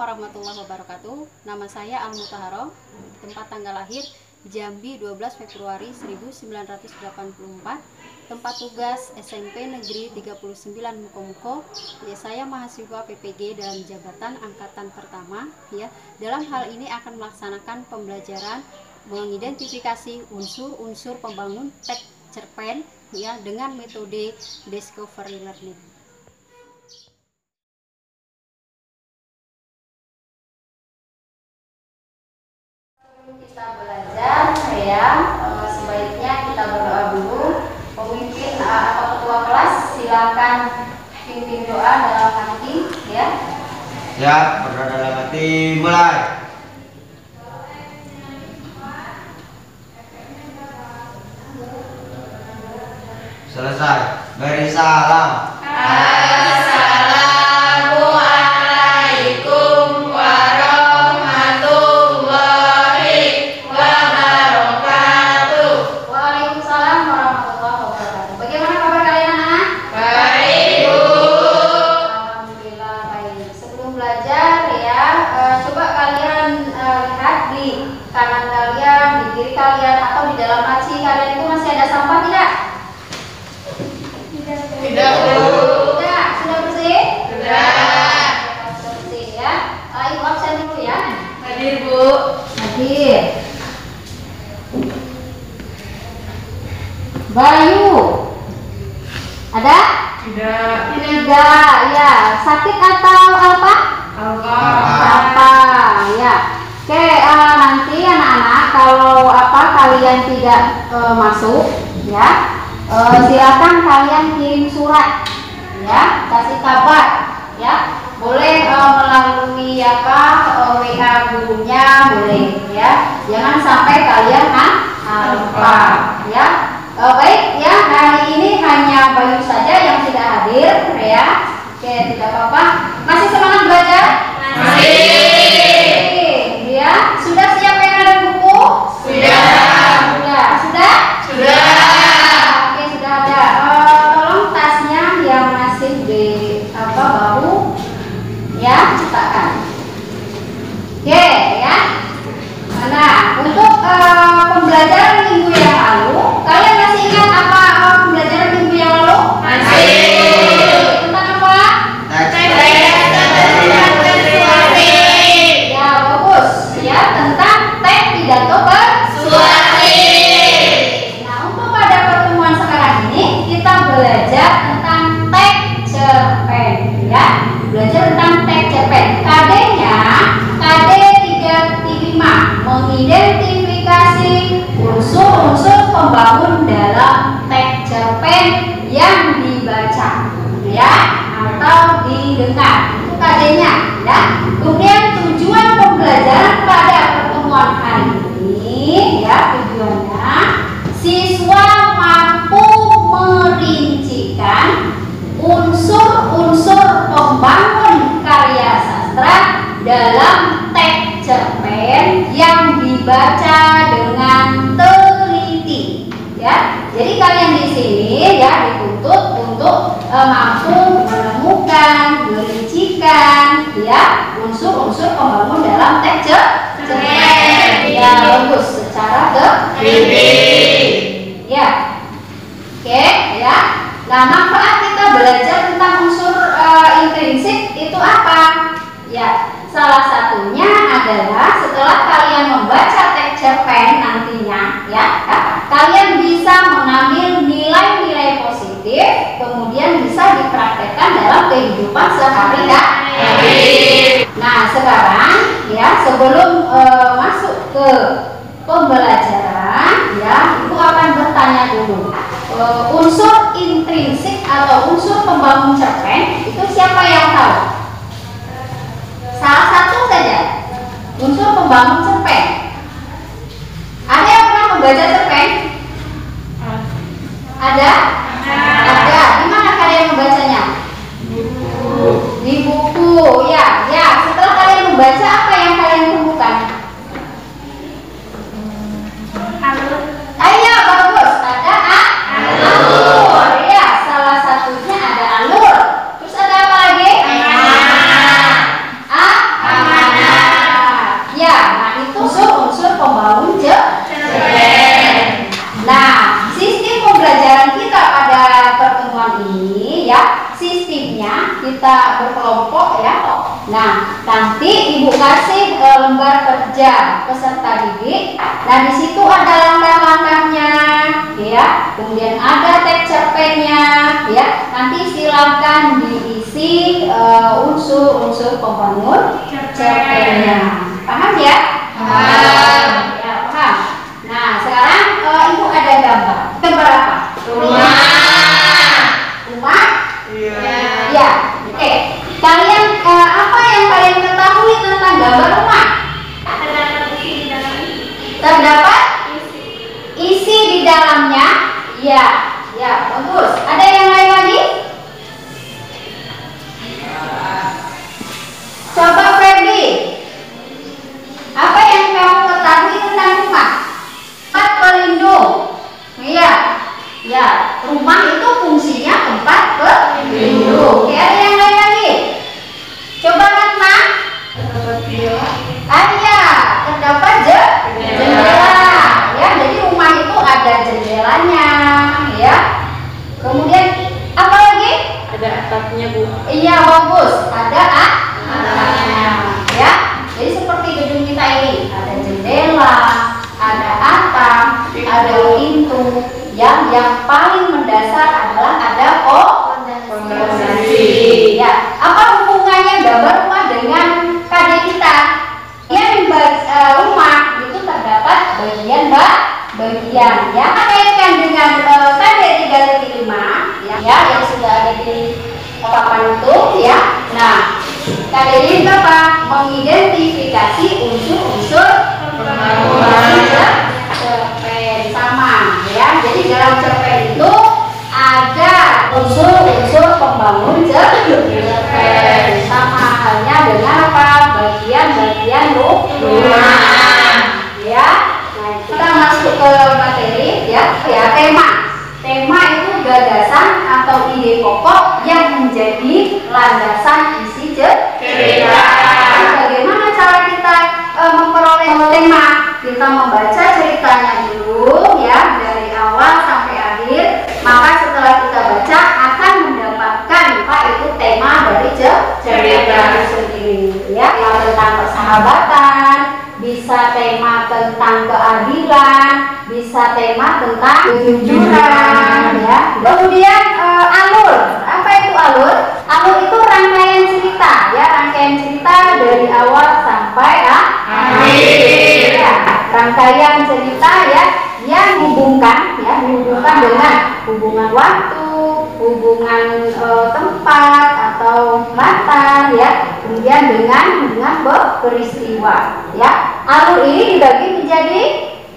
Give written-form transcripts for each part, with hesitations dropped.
warahmatullahi wabarakatuh. Nama saya Al Mutahharoh. Tempat tanggal lahir Jambi 12 Februari 1984. Tempat tugas SMP Negeri 39 Mukomuko. Ya, saya mahasiswa PPG dalam jabatan angkatan pertama. Ya, dalam hal ini akan melaksanakan pembelajaran mengidentifikasi unsur-unsur pembangun teks cerpen ya dengan metode discovery learning. Kita belajar ya, sebaiknya kita berdoa dulu. Pemimpin atau ketua kelas silakan pimpin doa dalam hati ya. Ya, berdoa dalam hati, mulai. Selesai. Beri salam. Assalamualaikum warahmatullahi wabarakatuh. Waalaikumsalam warahmatullahi wabarakatuh. Bagaimana kabar kalian anak? Baik, Bu. Alhamdulillah baik. Sebelum belajar ya, coba kalian lihat di kanan kalian, di kiri kalian, atau di dalam laci kalian itu masih ada sampah tidak? Tidak, Bu. Sudah, sudah bersih? Sudah. Sudah bersih ya. Ibu absen dulu ya. Hadir, Bu. Hadir. Bayu. Ada? Tidak. Tidak, ya. Sakit atau apa? Alfa. Apa? Ya. Oke, nanti anak-anak kalau kalian tidak masuk, ya, silakan kalian kirim surat, ya, kasih kabar, ya. Boleh melalui WA gurunya, boleh, ya. Jangan sampai kalian lupa, ya. Baik, ya. Hari ini hanya Bayu saja yang tidak hadir, ya. Oke, tidak apa-apa. Masih semangat belajar? Masih. Ya, sudah siap pengen dan buku? Sudah. Sudah? Sudah. Oke, sudah ada. Tolong tasnya yang masih di baru, ya, letakkan. Oke, ya. Nah, untuk pembelajaran minggu yang lalu, kalian masih ingat apa pembelajaran minggu yang lalu? Masih. Tentang apa? Ya, bagus. Ya, tentang teks pidato persuasi. Nah, untuk pada pertemuan sekarang ini kita belajar tentang teks cerpen, ya. Belajar tentang teks cerpen. KD-nya KD 3.5 mengidentifikasi unsur-unsur pembangun dalam teks cerpen yang dibaca, ya, atau didengar. Itu KD-nya, ya. Kemudian tujuan pembelajaran pada pertemuan hari ini, ya, tujuannya siswa mampu merincikan unsur-unsur pembangun karya sastra dalam teks cerpen yang dibaca dengan teliti, ya. Jadi kalian di sini ya dituntut untuk mampu menemukan, merincikan, ya, unsur-unsur pembangun dalam teks cerpen. Ya, bagus, secara teliti. Ya. Oke, ya. Nah, manfaat kita belajar tentang unsur intrinsik itu apa? Ya, salah satunya adalah setelah kalian membaca teks cerpen nantinya, ya, kalian bisa mengambil nilai-nilai positif, kemudian bisa dipraktekkan dalam kehidupan sehari-hari. Nah, sekarang ya, sebelum masuk ke pembelajaran, ya, Ibu akan bertanya dulu. Unsur intrinsik atau unsur pembangun cerpen itu siapa yang tahu? Salah satu saja. Unsur pembangun cerpen. Ada yang pernah membaca cerpen? Ada? Ada. Di mana kalian membacanya? Di buku. Ya, ya. Setelah kalian membaca, apa yang kalian temukan? Ayo, bagus. Ada alur. Ya, salah satunya ada alur. Terus ada apa lagi? nanti ibu kasih lembar kerja peserta didik. Nah, di situ ada langkah-langkahnya, ya. Kemudian ada teks cerpennya, ya. Nanti silakan diisi unsur-unsur pembangun cerpennya. Paham ya? Paham. Ya, paham. Nah, sekarang ibu ada gambar. Gambar apa? Rumah. Rumah? Iya. Ya. Oke. Kalian apa yang kalian ketahui tentang gambar rumah? Terdapat isi di dalamnya. Ya, ya, bagus. Ada yang lain lagi? Coba Freddy. Apa yang kamu ketahui tentang rumah? Tempat pelindung. Iya. Ya, rumah itu fungsinya tempat pelindung. Oke, ada yang lain lagi? Coba Ratna. Ya, terdapat jendela. Ya, jadi rumah itu ada jendelanya, ya. Kemudian apa lagi? Ada atapnya, Bu. Iya, bagus. Ada atapnya, ya. Jadi seperti gedung kita ini, ada jendela, ada atap, ada pintu. Yang paling mendasar adalah ada fondasi. Ya, apa hubungannya gambar rumah dengan KD kita? Yang rumah itu terdapat bagian ya. Kaitkan dengan KD 3.5 ya, yang sudah ada di papan itu ya. Nah, KD ini apa? Mengidentifikasi unsur-unsur pembangunan cerpen sama ya. Jadi dalam cerpen itu ada unsur-unsur pembangun cerpen sama halnya dengan apa? Bagian-bagian rumah ya. Nah, kita masuk ke materi ya. Ya, tema itu gagasan atau ide pokok yang menjadi landasan isi cerita. Bagaimana cara kita memperoleh tema? Kita membaca ceritanya dulu ya, dari awal sampai akhir. Maka setelah kita baca akan mendapatkan apa itu tema dari cerita sendiri ya. Yang tentang persahabatan, bisa tema tentang keadilan, bisa tema tentang kejujuran ya. Kemudian alur. Apa itu alur? Alur itu rangkaian cerita ya, rangkaian cerita dari awal sampai akhir. Ya, rangkaian cerita ya yang dihubungkan dengan hubungan waktu, hubungan tempat atau latar ya, kemudian dengan peristiwa ya. Alur ini dibagi menjadi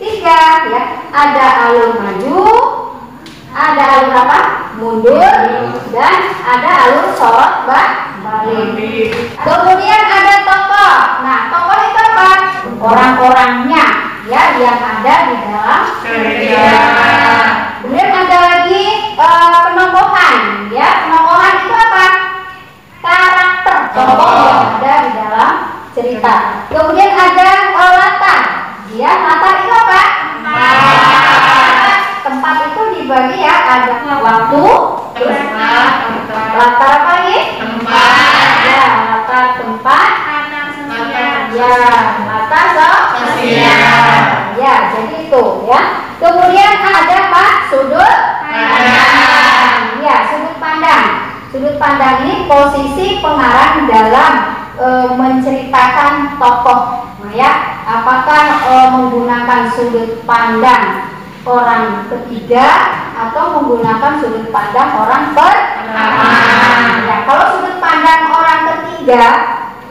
3 ya. Ada alur maju, ada alur apa? Mundur, dan ada alur sorot balik. Kemudian ada tokoh. Nah, tokoh itu apa? Orang-orangnya ya yang ada di dalam cerita. Kemudian ada lagi penokohan ya. Penokohan itu apa? Karakter tokoh yang ada di dalam cerita. Kemudian ada latar. Ya, latar itu apa? Tempat itu dibagi ya, ada waktu, latar apa ya? Ya, latar tempat, ya, latar sosial. Ya, jadi itu ya. Kemudian ada apa? Sudut pandang. Ya, sudut pandang. Sudut pandang ini posisi pengarang dalam menceritakan tokoh. Nah, ya, apakah menggunakan sudut pandang orang ketiga atau menggunakan sudut pandang orang pertama? Ya, kalau sudut pandang orang ketiga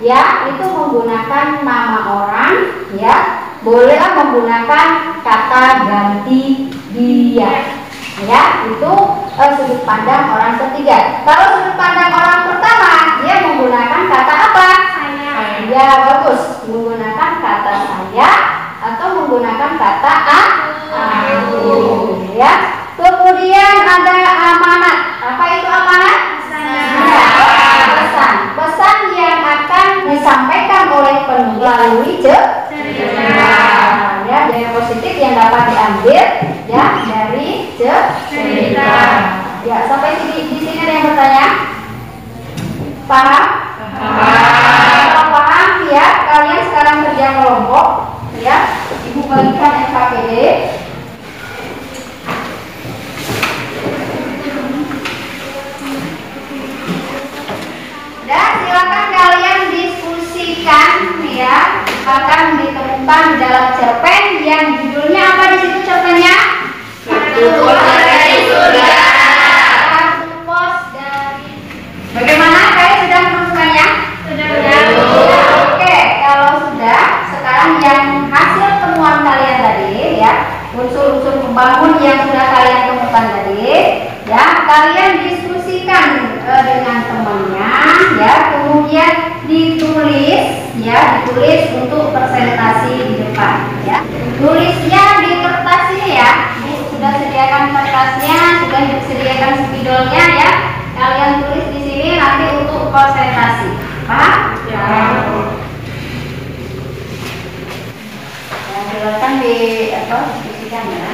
ya itu menggunakan nama orang ya, bolehlah menggunakan kata ganti dia ya, itu sudut pandang orang ketiga. Kalau sudut pandang orang pertama dia menggunakan kata apa? Ya, bagus, menggunakan kata saya atau menggunakan kata aku ya. Kemudian ada amanat. Apa itu amanat? Pesan yang akan disampaikan oleh penulis melalui cerita ya, yang positif yang dapat diambil ya dari cerita ya. Sampai di sini ada yang bertanya? Paham? Kalau paham membagikan SKPD. Dan silakan kalian diskusikan ya, akan ditemukan di dalam cerpen yang judulnya apa di situ cerpennya? Kartu pos dari surga. Kartu pos dari. Bagaimana kalian sudah menemukannya? Sudah. Oke, kalau sudah, sekarang yang hasil temuan kalian tadi ya, unsur-unsur pembangun yang sudah kalian temukan tadi, ya kalian diskusikan dengan temannya, ya kemudian ditulis, ya ditulis untuk presentasi di depan, ya. Tulisnya di kertas ini ya, sudah sediakan kertasnya, sudah disediakan spidolnya ya. Kalian tulis di sini nanti untuk presentasi, paham? Ya. Silakan diskusikan ya.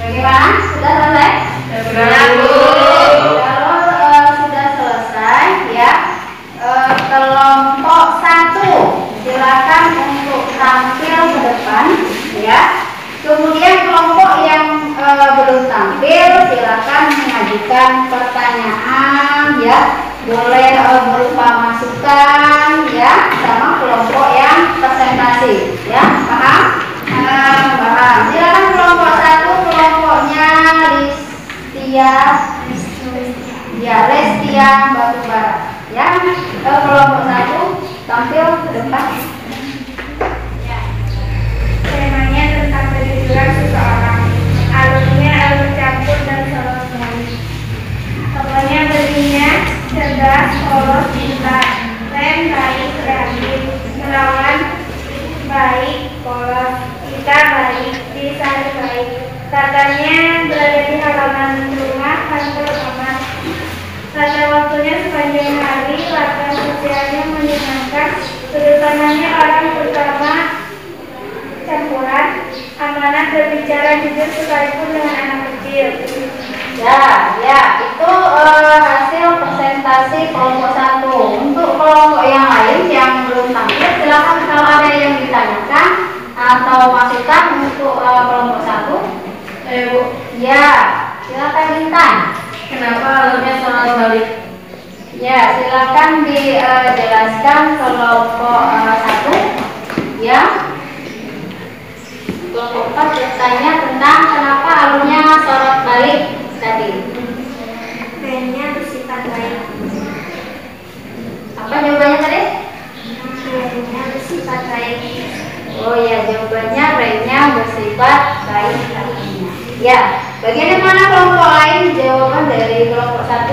Bagaimana? Sudah selesai? Sudah, Bu. Kalau sudah selesai, ya kelompok 1 silakan untuk tampil ke depan, ya. Kemudian kelompok yang belum tampil silakan mengajukan pertanyaan, ya. Boleh berupa masukan, ya, sama kelompok yang presentasi, ya. Paham? Paham. Silakan kelompok 1, kelompok Lestia Batubara. Ya, kelompok 1 tampil ke depan. Temanya tentang kejujuran seseorang. Alurnya alur campur dan sorot balik. Tokohnya berinya cerdas, polos, pintar. Rem baik, kreatif. Melawan baik, polos. Kita baik, Disari baik. Katanya berada di halaman rumah, kantor aman. Rata waktunya sepanjang hari, rata sosialnya menyenangkan. Sudut pandangnya orang pertama campuran, amanah berbicara jujur sekalipun dengan anak kecil. Ya, itu hasil presentasi kelompok 1. Untuk kelompok yang lain yang belum tampil, silakan kalau ada yang ditanyakan atau masukan untuk kelompok 1. Bu. Ya, silakan Intan. Kenapa alurnya sorot balik? Ya, silakan dijelaskan kelompok 1. Ya. Kelompok 4 bertanya tentang kenapa alurnya sorot balik tadi. Remnya bersifat baik. Apa jawabannya tadi? Remnya bersifat baik. Oh ya, jawabannya remnya bersifat baik tadinya. Ya, bagian mana kelompok lain jawaban dari kelompok 1?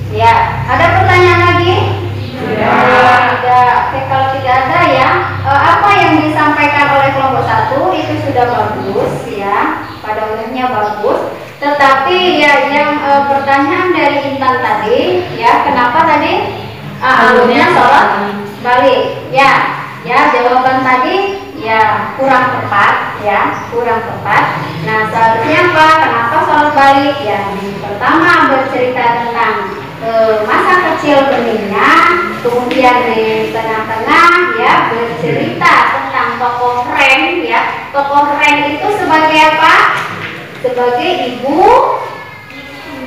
Ya, ada pertanyaan lagi? Tidak. Oke, kalau tidak ada ya, apa yang disampaikan oleh kelompok 1 itu sudah bagus ya, pada umumnya bagus. Tetapi ya yang pertanyaan dari Intan tadi, ya kenapa tadi alurnya sorot balik? Ya jawaban tadi ya kurang tepat ya, kurang tepat. Nah seharusnya apa? Kenapa sorot balik? Ya pertama bercerita tentang masa kecil benihnya, kemudian di tengah-tengah ya bercerita tentang tokoh Ren ya. Tokoh Ren itu sebagai apa? Sebagai ibu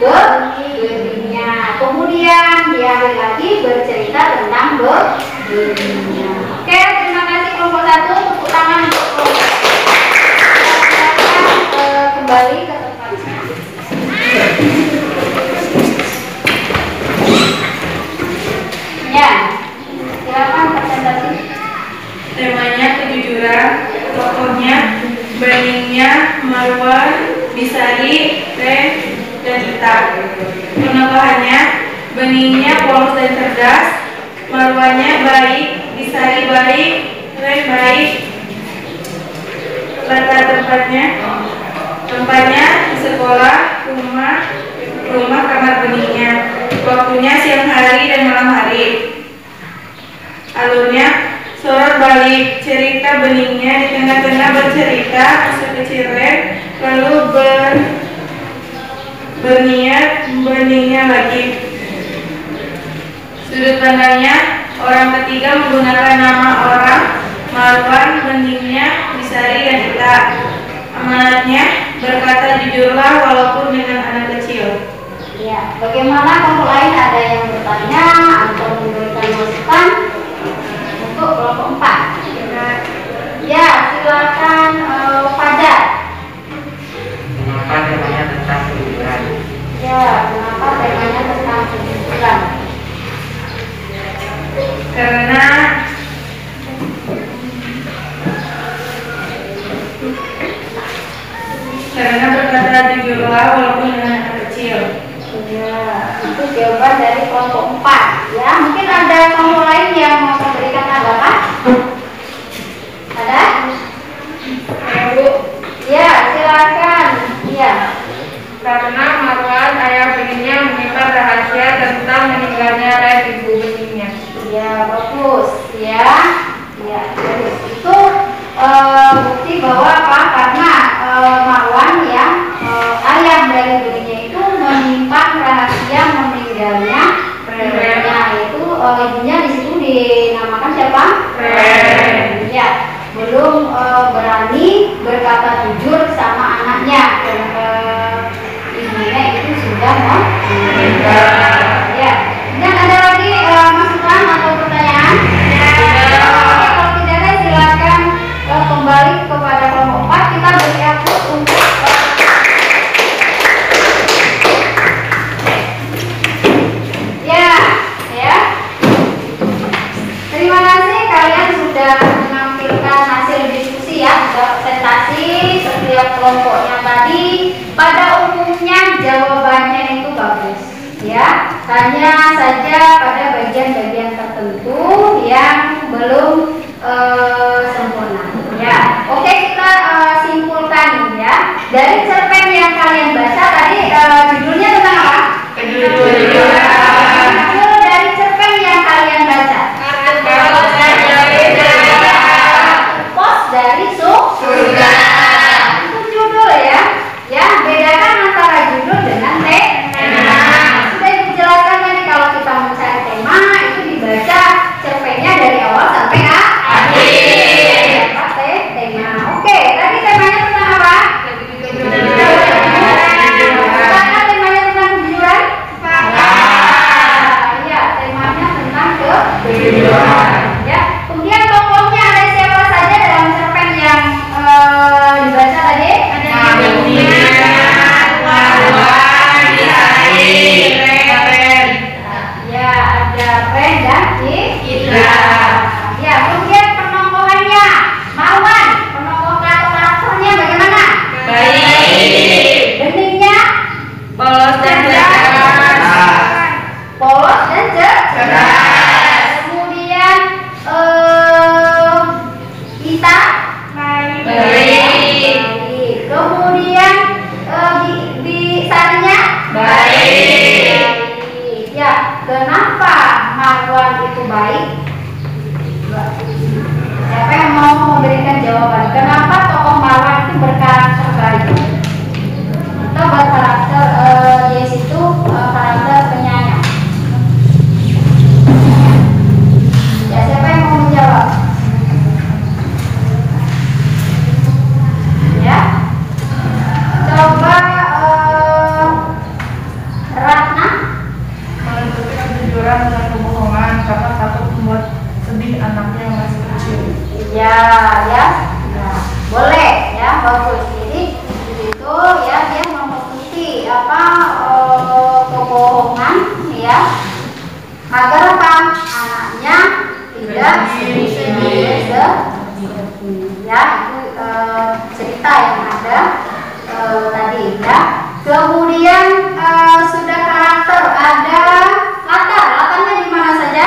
benihnya. Kemudian di akhir lagi bercerita tentang benihnya. Oke, terima kasih kelompok 1. Tepuk tangan untuk kelompok. Silakan kembali ke tempatnya. Ya, silakan presentasi. Temanya kejujuran, tokohnya benihnya Marwan, Disari, Ren, dan Ita. Penambahannya benihnya polos dan cerdas, Marwannya baik, Disari baik, Ren baik. Latar tempatnya di sekolah, rumah kamar benihnya. Waktunya siang hari dan malam hari. Alurnya sorot balik, cerita benihnya di tengah-tengah bercerita masa kecil Ren, lalu berniat benihnya lagi. Sudut pandangnya orang ketiga menggunakan nama orang, Marwan, benihnya, Disari, dan Ita. Amanatnya berkata jujurlah walaupun dengan anak kecil. Ya, bagaimana kelompok lain ada yang bertanya atau memberikan masukan untuk kelompok 4? Ya, silakan Fajar. Kenapa temanya tentang kejujuran? Ya, kenapa temanya tentang kejujuran? Karena berkata jujurlah walaupun dengan anak kecil. Ya, itu jawaban dari kelompok 4. Ya, mungkin ada kelompok lain yang mau memberikan tanggapan? Ada? Bu, Ya, silakan. Iya. karena Marwan ayah benihnya menyimpan rahasia tentang meninggalnya Ren ibu benihnya. Ya, bagus. Ya, bagus. Itu bukti bahwa apa? Karena Marwan ya, ayah dari benihnya itu menyimpan rahasia meninggalnya Rennya, itu ibunya di situ dinamakan siapa? Ren. Ya, belum berani berkata jujur sama anaknya. Ibunya itu sudah meninggal. Ya, dan ada lagi masukan atau pertanyaan? Oke, kalau tidak ada silakan kembali kepada kelompok 4. Kita beri aplaus untuk menampilkan hasil diskusi ya, presentasi setiap kelompoknya tadi. Pada umumnya jawabannya itu bagus ya, hanya saja pada bagian-bagian tertentu yang belum sempurna ya. Oke, kita simpulkan ya dari cerpen yang kalian baca tadi. Judulnya tentang apa? Judul dari cerpen yang kalian baca. Pos dari surga. Itu judul ya. Ya, bedakan antara judul dengan tema. Sudah dijelaskan tadi kalau kita mencari tema itu dibaca cerpennya dari awal sampai akhir. Dapat tema. Oke, tadi temanya tentang apa? Apakah temanya tentang kejujuran? Iya, temanya tentang kejujuran. Ya, kemudian tokohnya ada siapa saja dalam cerpen yang dibaca tadi? Ya, ada Ren dan Ira. Ya, kemudian penokohannya Marwan, penokoh karakternya bagaimana? Baik. Beningnya Polos dan cerdas. polos dan cerdas. Kemudian kita Baik. baik. Kemudian di sarinya Baik. Ya, kenapa Marwan itu baik? Siapa yang mau memberikan jawaban? Kenapa tokoh Marwan itu berkarakter baik? Atau berkarakter Yes itu karakter penyayang? Ya, siapa yang mau menjawab? Ya, coba Ratna. Menutupi kejujuran dengan kebohongan karena takut membuat sedih anaknya yang masih kecil. Ya, ya, boleh ya, bagus. Jadi itu ya dia menutupi kebohongan ya agar apa anaknya tidak sedih. Ya, itu cerita yang ada tadi ya. Kemudian sudah karakter, ada latarnya di mana saja?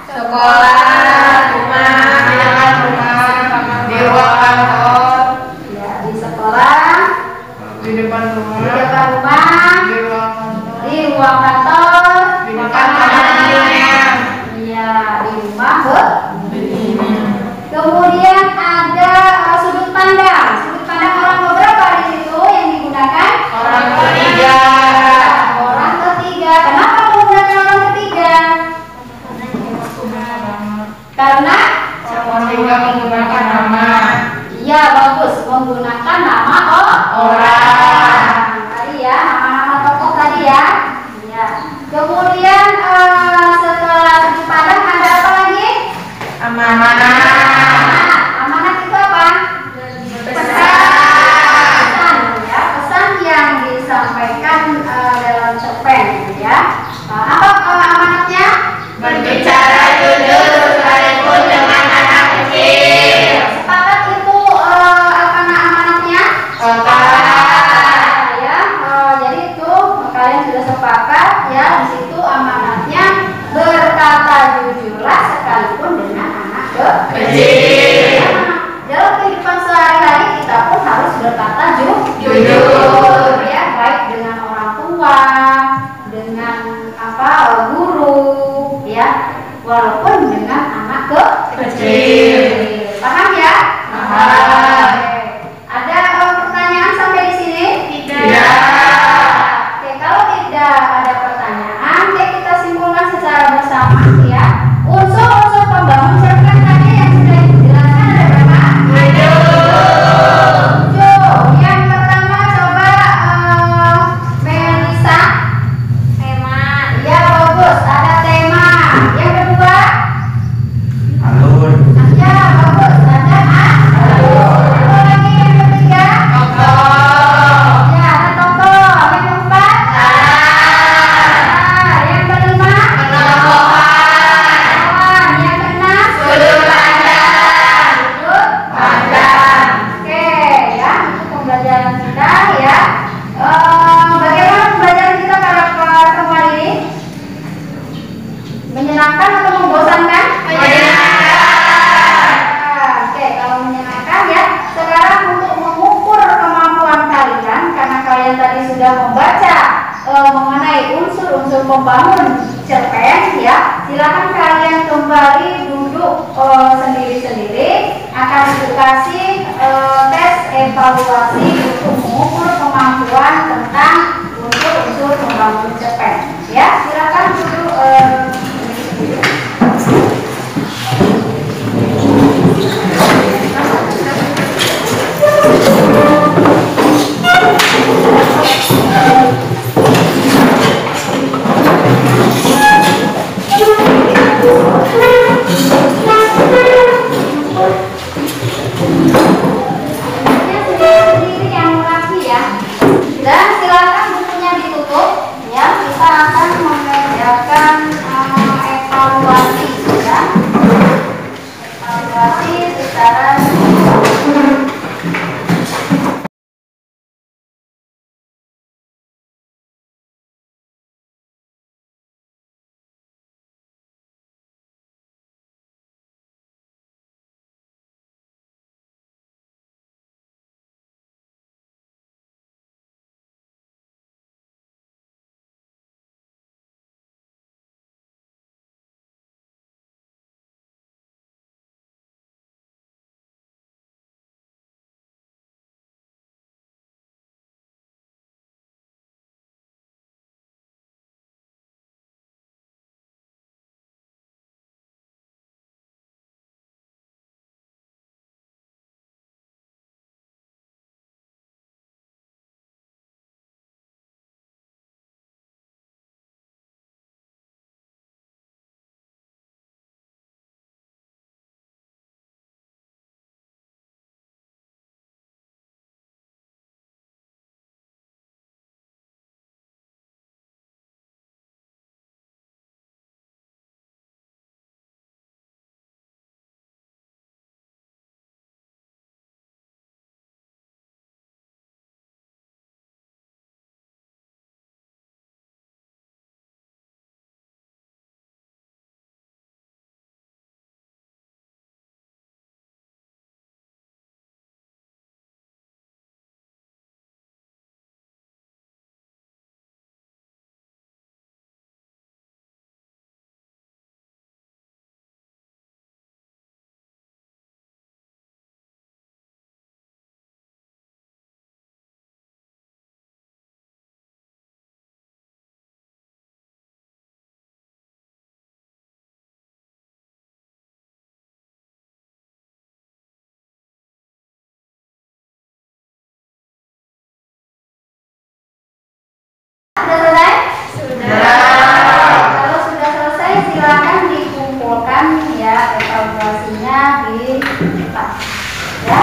Sekolah, rumah, di ruang kantor, Ya, di sekolah, di depan di rumah, depan rumah, di ruang kantor, di ruang kantor, di depan kamarnya. ya di rumah Kemudian ada sudut pandang. Sudut pandang orang beberapa di situ yang digunakan? Orang ketiga. Orang ketiga. Kenapa menggunakan orang ketiga? Karena Orang ketiga menggunakan nama. iya, bagus, menggunakan nama orang. Tadi ya, nama-nama tokoh tadi ya. Ya. Kemudian setelah sudut pandang ada apa lagi? Amanah. Amanat itu apa? Pesan. Ya, pesan yang disampaikan dalam cerpen ya. Apa amanatnya? Berbicara jujur sekalipun dengan anak kecil. Sepakat itu apa amanatnya? Sepakat. Ya, jadi itu kalian sudah sepakat ya. Di situ amanatnya berkata jujurlah sekalipun dengan anak kecil. Dalam kehidupan sehari-hari kita pun harus berkata jujur ya, baik dengan orang tua, dengan guru ya, walaupun dengan anak kecil. Paham ya? Paham. Oke. Ada pertanyaan sampai di sini? Tidak. Oke, kalau tidak ada pertanyaan, ya kita simpulkan secara bersama ya. Unsur-unsur pembangun cerpen tadi yang sudah dijelaskan ada berapa? 7. Yang pertama coba Melisa. Tema. Ya, bagus. Ada tema. Yang kedua? Alur. Ya, bagus. Ada alur. mengenai unsur-unsur pembangun cerpen ya, silakan kalian kembali duduk sendiri-sendiri. Akan dikasih tes evaluasi untuk mengukur kemampuan tentang unsur-unsur pembangun cerpen ya. Silakan duduk sendiri-sendiri. Sendiri yang rapi ya. Dan silakan bukunya ditutup ya. Kita akan mengerjakan evaluasi ya. Evaluasi secara sudah selesai? Sudah. Kalau sudah selesai silakan dikumpulkan ya evaluasinya di tempat. Ya,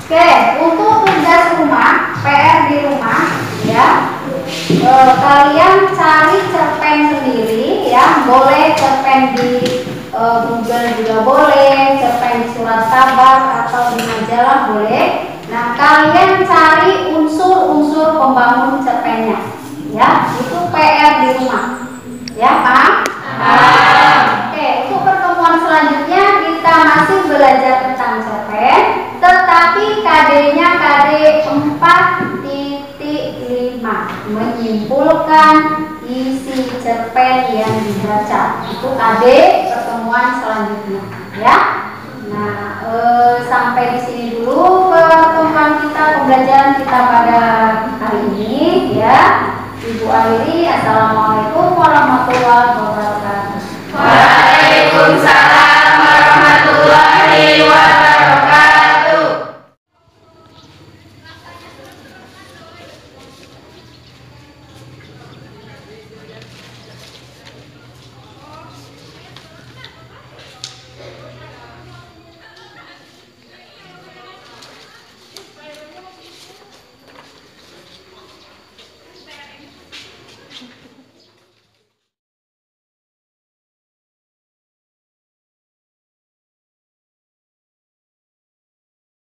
oke, untuk tugas rumah, PR di rumah, ya, kalian cari cerpen sendiri, ya, boleh cerpen di Google juga boleh, cerpen di surat kabar atau di majalah boleh. Nah, kalian cari unsur-unsur pembangun cerpennya, ya, itu PR di rumah, ya, paham? Oke, untuk pertemuan selanjutnya kita masih belajar tentang cerpen. Tetapi KD-nya KD 4.5 menyimpulkan isi cerpen yang dibaca. Itu KD pertemuan selanjutnya, ya. Nah, sampai di sini dulu pertemuan kita, pembelajaran kita pada hari ini, ya. Ibu akhiri, assalamualaikum warahmatullahi wabarakatuh.